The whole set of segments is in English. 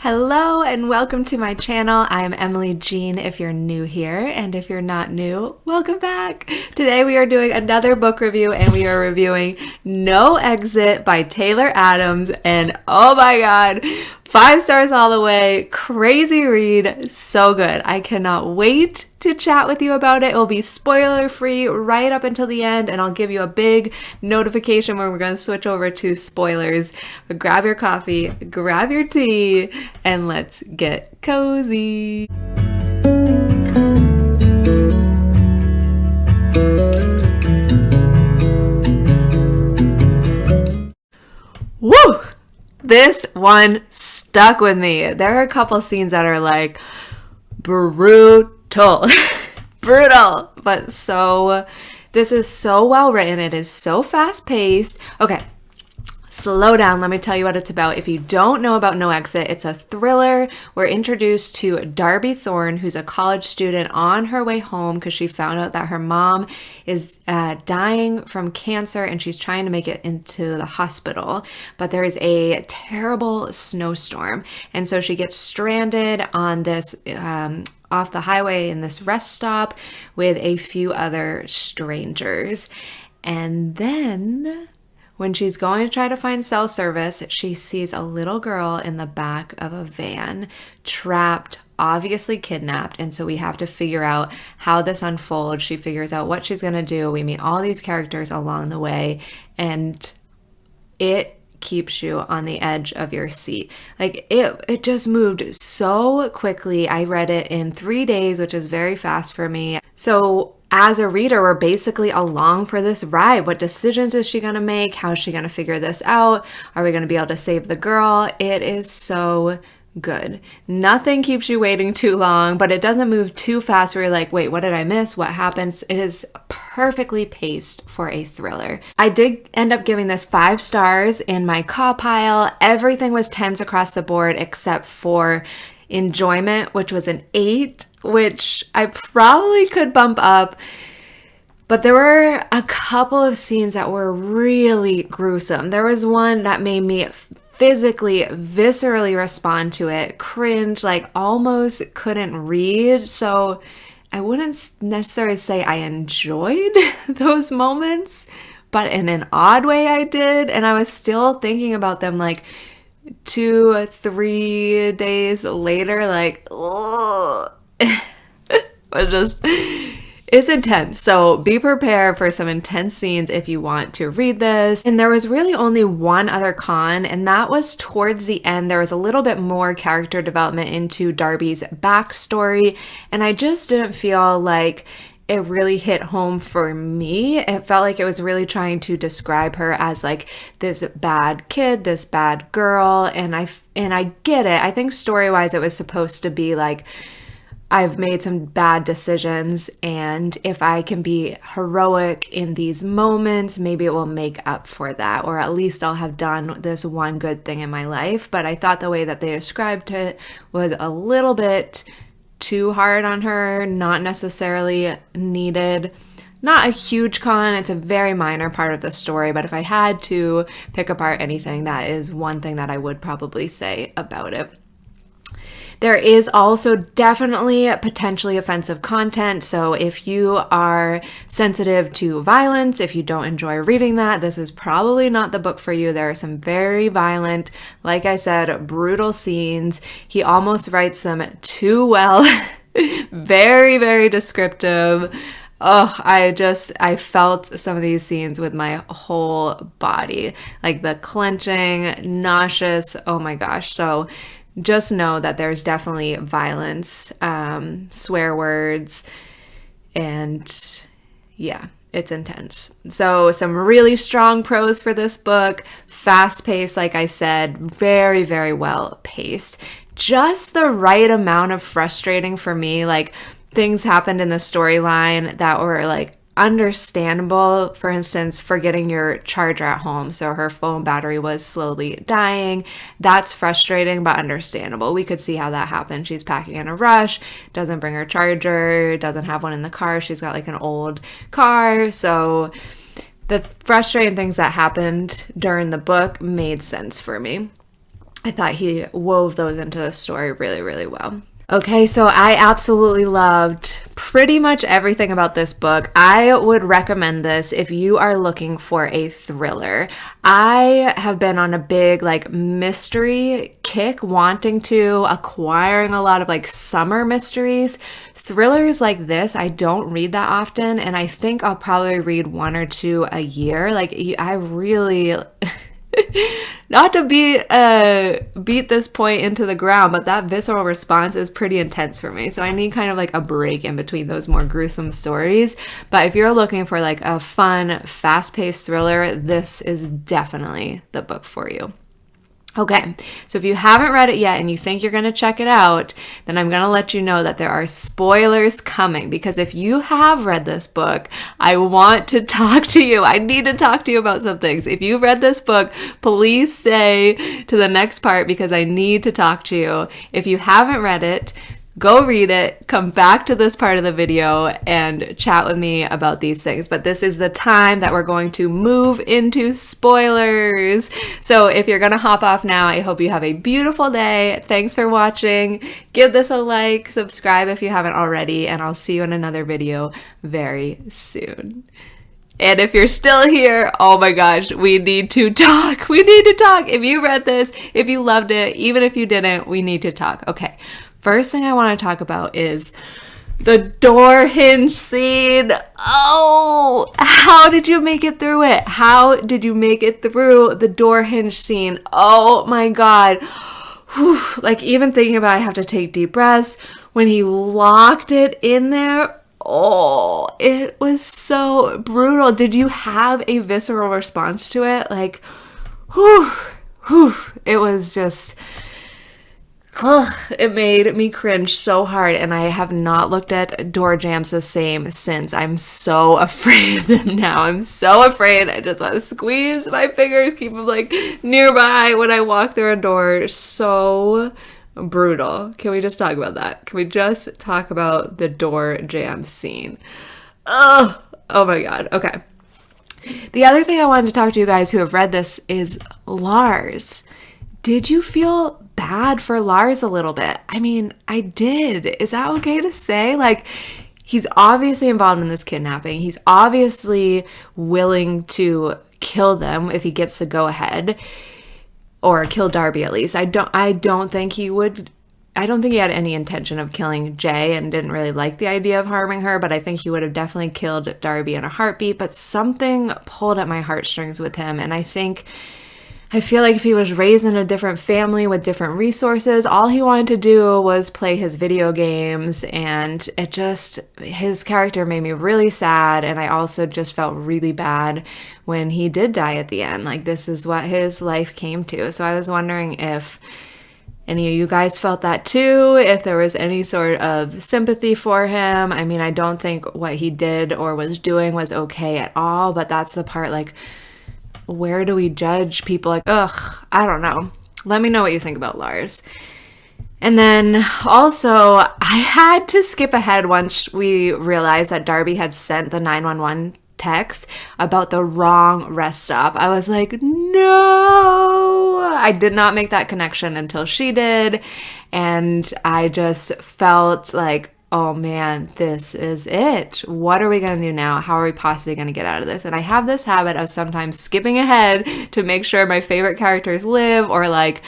Hello and welcome to my channel. I am Emily Jean if you're new here, and if you're not new, welcome back. Today we are doing another book review and we are reviewing No Exit by Taylor Adams, and oh my god, 5 stars all the way, crazy read, so good. I cannot wait to chat with you about it. It will be spoiler free right up until the end, and I'll give you a big notification when we're going to switch over to spoilers. But grab your coffee, grab your tea, and let's get cozy. Woo! This one stuck with me. There are a couple scenes that are like brutal. Brutal, but this is so well written. It is so fast paced. Okay, slow down. Let me tell you what it's about. If you don't know about No Exit, it's a thriller. We're introduced to Darby Thorne, who's a college student on her way home because she found out that her mom is dying from cancer and she's trying to make it into the hospital. But there is a terrible snowstorm. And so she gets stranded on this off the highway in this rest stop with a few other strangers. And then when she's going to try to find cell service, she sees a little girl in the back of a van, trapped, obviously kidnapped. And so we have to figure out how this unfolds. She figures out what she's going to do. We meet all these characters along the way, and it keeps you on the edge of your seat. Like it just moved so quickly. I read it in 3 days, which is very fast for me. So as a reader, we're basically along for this ride. What decisions is she going to make? How is she going to figure this out? Are we going to be able to save the girl? It is so good. Nothing keeps you waiting too long, but it doesn't move too fast where you're like, wait, what did I miss? What happens? It is perfectly paced for a thriller. I did end up giving this 5 stars in my CAWPILE. Everything was 10s across the board except for enjoyment, which was an 8, which I probably could bump up. But there were a couple of scenes that were really gruesome. There was one that made me physically, viscerally respond to it, cringe, like almost couldn't read. So I wouldn't necessarily say I enjoyed those moments, but in an odd way I did. And I was still thinking about them like 2 or 3 days later, like, oh, it's intense. So be prepared for some intense scenes if you want to read this. And there was really only one other con, and that was towards the end. There was a little bit more character development into Darby's backstory, and I just didn't feel like it really hit home for me. It felt like it was really trying to describe her as like this bad kid, this bad girl, and I get it. I think story-wise it was supposed to be like, I've made some bad decisions, and if I can be heroic in these moments, maybe it will make up for that, or at least I'll have done this one good thing in my life. But I thought the way that they described it was a little bit too hard on her, not necessarily needed. Not a huge con, it's a very minor part of the story, but if I had to pick apart anything, that is one thing that I would probably say about it. There is also definitely potentially offensive content, so if you are sensitive to violence, if you don't enjoy reading that, this is probably not the book for you. There are some very violent, like I said, brutal scenes. He almost writes them too well. Very, very descriptive. Oh, I felt some of these scenes with my whole body, like the clenching, nauseous, oh my gosh. So just know that there's definitely violence, swear words, and yeah, it's intense. So some really strong prose for this book, fast paced, like I said, very, very well paced. Just the right amount of frustrating for me, like things happened in the storyline that were like understandable. For instance, forgetting your charger at home, so her phone battery was slowly dying. That's frustrating but understandable. We could see how that happened. She's packing in a rush, doesn't bring her charger, doesn't have one in the car. She's got like an old car. So the frustrating things that happened during the book made sense for me. I thought he wove those into the story really, really well. Okay, so I absolutely loved pretty much everything about this book. I would recommend this if you are looking for a thriller. I have been on a big like mystery kick, acquiring a lot of like summer mysteries. Thrillers like this, I don't read that often, and I think I'll probably read one or two a year. Like, I really... Not to beat this point into the ground, but that visceral response is pretty intense for me. So I need kind of like a break in between those more gruesome stories. But if you're looking for like a fun, fast-paced thriller, this is definitely the book for you. Okay, so if you haven't read it yet and you think you're going to check it out, then I'm going to let you know that there are spoilers coming, because if you have read this book, I want to talk to you. I need to talk to you about some things. If you've read this book, please stay to the next part because I need to talk to you. If you haven't read it, go read it, come back to this part of the video and chat with me about these things. But this is the time that we're going to move into spoilers. So if you're going to hop off now, I hope you have a beautiful day. Thanks for watching. Give this a like, subscribe if you haven't already, and I'll see you in another video very soon. And if you're still here, oh my gosh, we need to talk. We need to talk. If you read this, if you loved it, even if you didn't, we need to talk. Okay. First thing I want to talk about is the door hinge scene. Oh, how did you make it through it? How did you make it through the door hinge scene? Oh my God. Whew. Like, even thinking about it, I have to take deep breaths. When he locked it in there, oh, it was so brutal. Did you have a visceral response to it? Like, whew, it was just... it made me cringe so hard, and I have not looked at door jams the same since. I'm so afraid of them now. I'm so afraid. I just want to squeeze my fingers, keep them like nearby when I walk through a door. So brutal. Can we just talk about that? Can we just talk about the door jam scene? Oh my God. Okay. The other thing I wanted to talk to you guys who have read this is Lars. Did you feel bad for Lars a little bit? I mean, I did. Is that okay to say? Like, he's obviously involved in this kidnapping. He's obviously willing to kill them if he gets the go ahead, or kill Darby at least. I don't think he would. I don't think he had any intention of killing Jay and didn't really like the idea of harming her, but I think he would have definitely killed Darby in a heartbeat. But something pulled at my heartstrings with him, and I feel like if he was raised in a different family with different resources, all he wanted to do was play his video games, and his character made me really sad, and I also just felt really bad when he did die at the end. Like, this is what his life came to. So I was wondering if any of you guys felt that too, if there was any sort of sympathy for him. I mean, I don't think what he did or was doing was okay at all, but that's the part, like, where do we judge people? Like, ugh, I don't know. Let me know what you think about Lars. And then also, I had to skip ahead once we realized that Darby had sent the 911 text about the wrong rest stop. I was like, no! I did not make that connection until she did. And I just felt like, oh man, this is it. What are we going to do now? How are we possibly going to get out of this? And I have this habit of sometimes skipping ahead to make sure my favorite characters live, or like,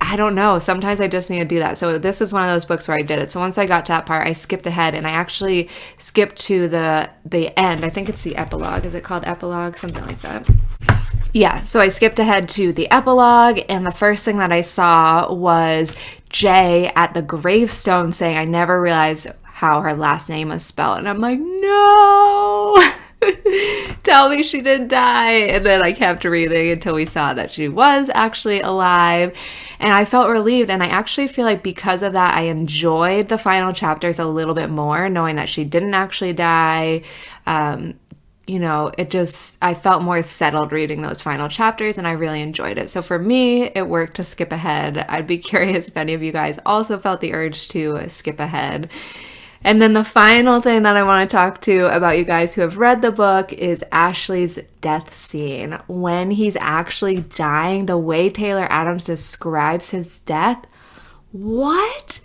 I don't know. Sometimes I just need to do that. So this is one of those books where I did it. So once I got to that part, I skipped ahead, and I actually skipped to the end. I think it's the epilogue. Is it called epilogue? Something like that. Yeah, so I skipped ahead to the epilogue, and the first thing that I saw was Jay at the gravestone saying, I never realized how her last name was spelled. And I'm like, no! Tell me she didn't die. And then I kept reading until we saw that she was actually alive. And I felt relieved. And I actually feel like because of that, I enjoyed the final chapters a little bit more, knowing that she didn't actually die. I felt more settled reading those final chapters, and I really enjoyed it. So for me, it worked to skip ahead. I'd be curious if any of you guys also felt the urge to skip ahead. And then the final thing that I want to talk to about, you guys who have read the book, is Ashley's death scene. When he's actually dying, the way Taylor Adams describes his death, what?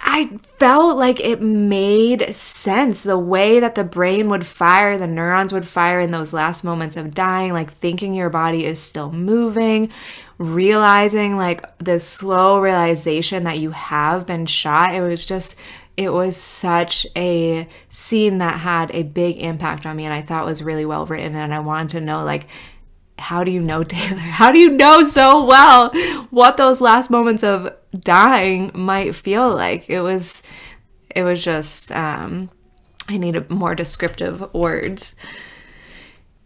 I felt like it made sense. The way that the brain would fire, the neurons would fire in those last moments of dying, like thinking your body is still moving, realizing like the slow realization that you have been shot. It was such a scene that had a big impact on me, and I thought was really well written. And I wanted to know, like, how do you know, Taylor? How do you know so well what those last moments of dying might feel like? It was just, I need more descriptive words.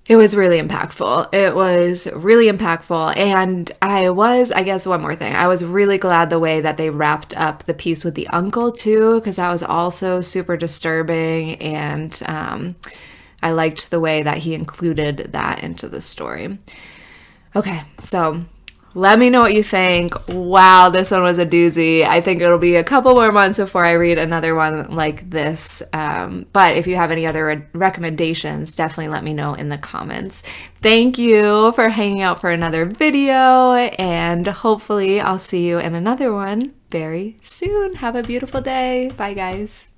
It was really impactful. It was really impactful. And I guess one more thing, I was really glad the way that they wrapped up the piece with the uncle too, because that was also super disturbing. And I liked the way that he included that into the story. Okay, so let me know what you think. Wow, this one was a doozy. I think it'll be a couple more months before I read another one like this. But if you have any other recommendations, definitely let me know in the comments. Thank you for hanging out for another video, and hopefully I'll see you in another one very soon. Have a beautiful day. Bye, guys.